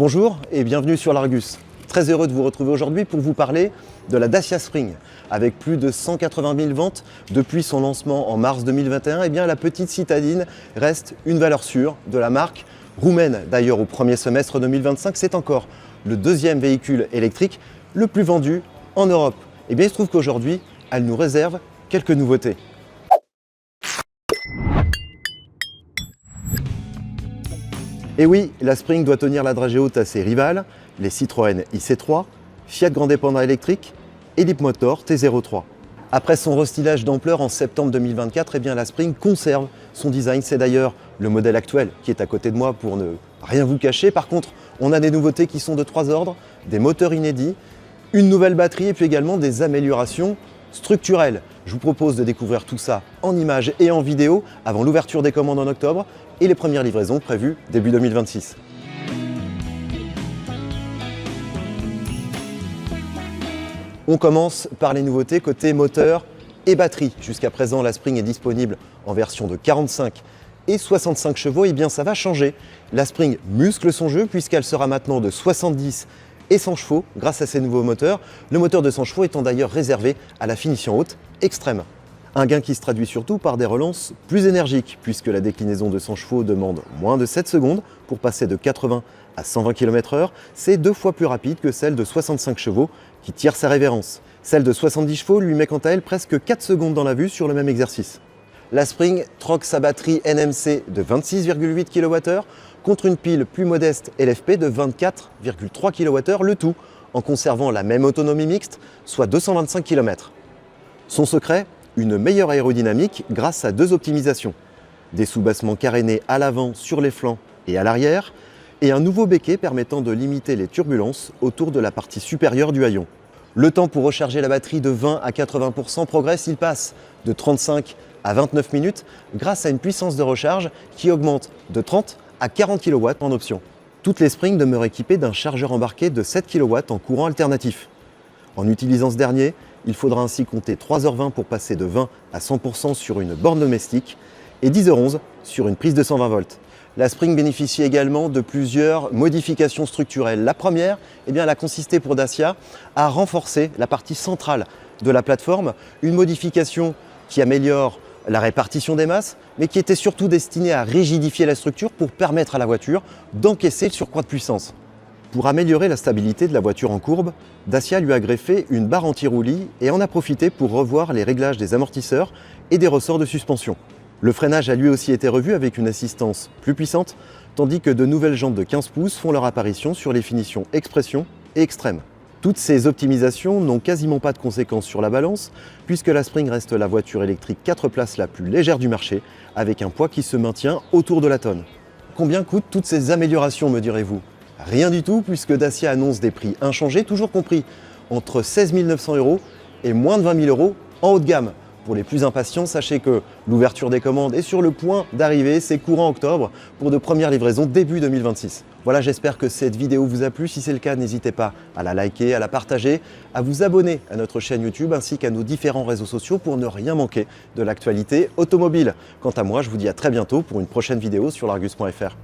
Bonjour et bienvenue sur l'Argus. Très heureux de vous retrouver aujourd'hui pour vous parler de la Dacia Spring. Avec plus de 180 000 ventes depuis son lancement en mars 2021, la petite citadine reste une valeur sûre de la marque roumaine. D'ailleurs, au premier semestre 2025, c'est encore le deuxième véhicule électrique le plus vendu en Europe. Il se trouve qu'aujourd'hui, elle nous réserve quelques nouveautés. Et oui, la Spring doit tenir la dragée haute à ses rivales, les Citroën IC3, Fiat Grande Panda électrique et Leapmotor T03. Après son restylage d'ampleur en septembre 2024, la Spring conserve son design. C'est d'ailleurs le modèle actuel qui est à côté de moi pour ne rien vous cacher. Par contre, on a des nouveautés qui sont de trois ordres, des moteurs inédits, une nouvelle batterie et puis également des améliorations structurelles. Je vous propose de découvrir tout ça en images et en vidéo avant l'ouverture des commandes en octobre et les premières livraisons prévues début 2026. On commence par les nouveautés côté moteur et batterie. Jusqu'à présent, la Spring est disponible en version de 45 et 65 chevaux. Ça va changer. La Spring muscle son jeu puisqu'elle sera maintenant de 70 et 100 chevaux grâce à ces nouveaux moteurs. Le moteur de 100 chevaux étant d'ailleurs réservé à la finition haute extrême. Un gain qui se traduit surtout par des relances plus énergiques puisque la déclinaison de 100 chevaux demande moins de 7 secondes pour passer de 80 à 120 km/h. C'est 2 fois plus rapide que celle de 65 chevaux qui tire sa révérence. Celle de 70 chevaux lui met quant à elle presque 4 secondes dans la vue sur le même exercice. La Spring troque sa batterie NMC de 26,8 kWh contre une pile plus modeste LFP de 24,3 kWh, le tout en conservant la même autonomie mixte, soit 225 km. Son secret, une meilleure aérodynamique grâce à 2 optimisations. Des soubassements carénés à l'avant, sur les flancs et à l'arrière, et un nouveau béquet permettant de limiter les turbulences autour de la partie supérieure du haillon. Le temps pour recharger la batterie de 20 à 80% progresse, il passe de 35 à 29 minutes grâce à une puissance de recharge qui augmente de 30 à 40 kW en option. Toutes les Spring demeurent équipées d'un chargeur embarqué de 7 kW en courant alternatif. En utilisant ce dernier, il faudra ainsi compter 3h20 pour passer de 20 à 100% sur une borne domestique et 10h11 sur une prise de 120 volts. La Spring bénéficie également de plusieurs modifications structurelles. La première, elle a consisté pour Dacia à renforcer la partie centrale de la plateforme, une modification qui améliore la répartition des masses, mais qui était surtout destinée à rigidifier la structure pour permettre à la voiture d'encaisser le surcroît de puissance. Pour améliorer la stabilité de la voiture en courbe, Dacia lui a greffé une barre anti-roulis et en a profité pour revoir les réglages des amortisseurs et des ressorts de suspension. Le freinage a lui aussi été revu avec une assistance plus puissante, tandis que de nouvelles jantes de 15 pouces font leur apparition sur les finitions Expression et Extrême. Toutes ces optimisations n'ont quasiment pas de conséquences sur la balance, puisque la Spring reste la voiture électrique 4 places la plus légère du marché, avec un poids qui se maintient autour de la tonne. Combien coûtent toutes ces améliorations, me direz-vous ? Rien du tout, puisque Dacia annonce des prix inchangés, toujours compris entre 16 900 € et moins de 20 000 € en haut de gamme. Pour les plus impatients, sachez que l'ouverture des commandes est sur le point d'arriver, c'est courant octobre pour de premières livraisons début 2026. Voilà, j'espère que cette vidéo vous a plu. Si c'est le cas, n'hésitez pas à la liker, à la partager, à vous abonner à notre chaîne YouTube ainsi qu'à nos différents réseaux sociaux pour ne rien manquer de l'actualité automobile. Quant à moi, je vous dis à très bientôt pour une prochaine vidéo sur l'Argus.fr.